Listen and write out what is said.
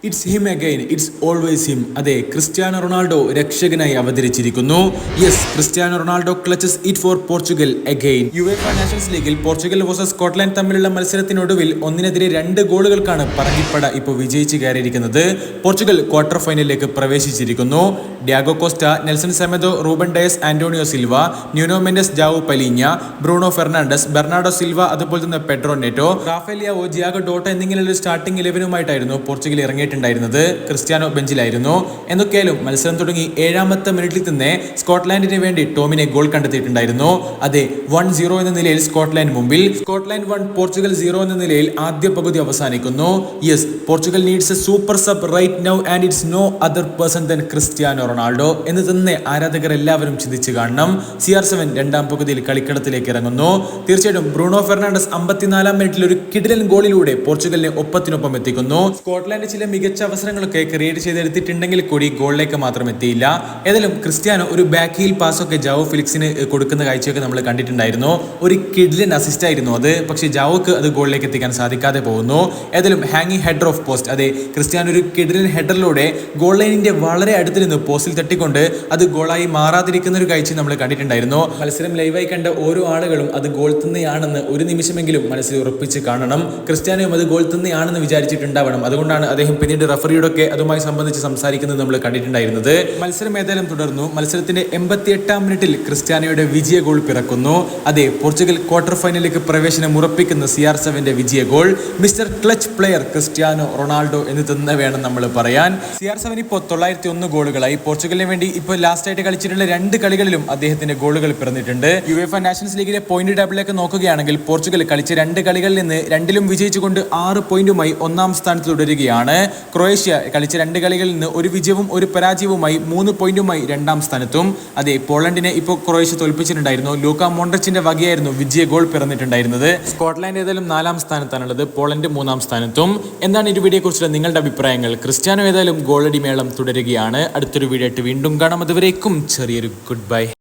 It's him again, it's always him. അതെ, Cristiano Ronaldo രക്ഷകനായി അവതരിച്ചിരിക്കുന്നു. Yes, Cristiano Ronaldo clutches it for Portugal again. UEFA Nations ലീഗിൽ Portugal versus Scotland തമ്മിലുള്ള മത്സരത്തിനൊടുവിൽ 1-നെതിരെ 2 ഗോളുകൾക്കാണ് പറങ്കിപ്പട ഇപ്പോൾ വിജയിച്ച് കയറിയിരിക്കുന്നത്. പോർച്ചുഗൽ ക്വാർട്ടർ ഫൈനലിലേക്ക് പ്രവേശിച്ചിരിക്കുന്നു. Diogo Costa, Nelson Semedo, Ruben Dias, Antonio Silva, Nuno Mendes, Joao Palhinha, Bruno Fernandes, Bernardo Silva, അതുപോലെ തന്നെ Pedro Neto, Rafael Leao, Diogo Jota എന്നിങ്ങനെയുള്ള സ്റ്റാർട്ടിംഗ് 11-ഉമായിട്ടായിരുന്നു പോർച്ചുഗൽ ഇറങ്ങിയിട്ടുണ്ടായിരുന്നത്. ക്രിസ്ത്യാനോ ബെഞ്ചിലായിരുന്നു. എന്തൊക്കെയായാലും മത്സരം തുടങ്ങി 7-ാമത്തെ മിനിറ്റിൽ തന്നെ സ്കോട്ട്ലാൻഡിന് വേണ്ടി ടോമിനെ ഗോൾ കണ്ടെത്തിയിട്ടുണ്ടായിരുന്നു. അതെ, 1-0 എന്ന നിലയിൽ സ്കോട്ട്ലാൻഡ് മുമ്പിൽ. സ്കോട്ട്ലാൻഡ് 1 പോർച്ചുഗൽ 0 എന്ന നിലയിൽ ആദ്യ പകുതി അവസാനിക്കുന്നു. Yes, Portugal needs a super sub right now and it's no other person than Cristiano Ronaldo എന്ന് തന്നെ ആരാധകർ എല്ലാവരും ചിന്തിച്ചു കാണണം. CR7 2-ാം പകുതിയിൽ കളിക്കളത്തിലേക്ക് ഇറങ്ങുന്നു. തീർച്ചയായിട്ടും ബ്രൂണോ ഫെർണാണ്ടസ് 54-ാം മിനിറ്റിൽ ഒരു കിടിലൻ ഗോളിലൂടെ പോർച്ചുഗലിനെ ഒപ്പത്തിനൊപ്പം എത്തിക്കുന്നു. സ്കോട്ട്ലാൻഡ് ചില മികച്ച അവസരങ്ങളൊക്കെ ക്രിയേറ്റ് ചെയ്തെടുത്തിട്ടുണ്ടെങ്കിൽ കൂടി ഗോളിലേക്ക് മാത്രം എത്തിയില്ല. ഏതായാലും ക്രിസ്ത്യാനോ ഒരു ബാക്ക് ഹീൽ പാസൊക്കെ ജാവോ ഫിലിക്സിന് കൊടുക്കുന്ന കാഴ്ചയൊക്കെ നമ്മൾ കണ്ടിട്ടുണ്ടായിരുന്നു. ഒരു കിഡിലൻ അസിസ്റ്റ് ആയിരുന്നു അത്. പക്ഷേ ജാവോക്ക് അത് ഗോളിലേക്ക് എത്തിക്കാൻ സാധിക്കാതെ പോകുന്നു. ഏതായാലും ഹാങ്ങിങ് ഹെഡർ ഓഫ് പോസ്റ്റ്. അതെ, ക്രിസ്ത്യാനോ ഒരു കിഡിലൻ ഹെഡറിലൂടെ ഗോൾ ലൈനിന്റെ വളരെ അടുത്ത് നിന്ന് പോസ്റ്റിൽ തട്ടിക്കൊണ്ട് അത് ഗോളായി മാറാതിരിക്കുന്ന ഒരു കാഴ്ച നമ്മൾ കണ്ടിട്ടുണ്ടായിരുന്നു. മത്സരം ലൈവായി കണ്ട ഓരോ ആളുകളും അത് ഗോൾ തന്നെയാണെന്ന് ഒരു നിമിഷമെങ്കിലും മനസ്സിൽ ഉറപ്പിച്ച് കാണണം. ക്രിസ്ത്യാനോയും അത് ഗോൾ തന്നെയാണെന്ന് വിചാരിച്ചിട്ടുണ്ടാവണം. അതുകൊണ്ടാണ് അദ്ദേഹം പിന്നീട് റഫറിയോടൊക്കെ അതുമായി സംബന്ധിച്ച് സംസാരിക്കുന്നത് നമ്മൾ കണ്ടിട്ടുണ്ടായിരുന്നത്. മത്സരം ഏതായാലും തുടർന്നു. മത്സരത്തിന്റെ 88-ാം മിനിറ്റിൽ ക്രിസ്ത്യാനോയുടെ വിജയ ഗോൾ പിറക്കുന്നു. അതെ, പോർച്ചുഗൽ ക്വാർട്ടർ ഫൈനലിലേക്ക് പ്രവേശനം ഉറപ്പിക്കുന്ന CR7 വിജയ ഗോൾ. Mister clutch player Cristiano Ronaldo എന്ന് തന്നെ വേണം നമ്മൾ പറയാൻ. CR7 ഇപ്പോൾ 901 ഗോളുകളായി. പോർച്ചുഗലിന് വേണ്ടി ഇപ്പോൾ ലാസ്റ്റ് ആയിട്ട് കളിച്ചിട്ടുള്ള 2 കളികളിലും അദ്ദേഹത്തിന്റെ ഗോളുകൾ പിറന്നിട്ടുണ്ട്. യുവേഫ നാഷൻസ് ലീഗിലെ പോയിന്റ് ടേബിളിലേക്ക് നോക്കുകയാണെങ്കിൽ പോർച്ചുഗൽ കളിച്ച 2 കളികളിൽ നിന്ന് 2-ലും വിജയിച്ചുകൊണ്ട് 6 പോയിന്റുമായി 1-ാം സ്ഥാനത്ത് തുടരുകയാണ്. ക്രൊയേഷ്യ കളിച്ച 2 കളികളിൽ നിന്ന് 1 വിജയവും 1 പരാജയവുമായി 3 പോയിന്റുമായി 2-ാം സ്ഥാനത്തും. അതെ, പോളണ്ടിനെ ഇപ്പോൾ ക്രൊയേഷ്യ തോൽപ്പിച്ചിട്ടുണ്ടായിരുന്നു. ലൂക്ക മോൺഡ്രിച്ചിന്റെ വകയായിരുന്നു വിജയ ഗോൾ പിറന്നിട്ടുണ്ടായിരുന്നത്. സ്കോട്ട്ലാൻഡ് ഏതായാലും 4-ാം സ്ഥാനത്താണുള്ളത്. പോളണ്ട് 3-ാം സ്ഥാനത്തും. എന്താണ് ഈ വീഡിയോയെ കുറിച്ചുള്ള നിങ്ങളുടെ അഭിപ്രായങ്ങൾ? ക്രിസ്ത്യാനോ ഏതായാലും ഗോളടി മേളം തുടരുകയാണ്. അടുത്തൊരു വീഡിയോ ആയിട്ട് വീണ്ടും കാണാം. അതുവരേക്കും ചെറിയൊരു ഗുഡ് ബൈ.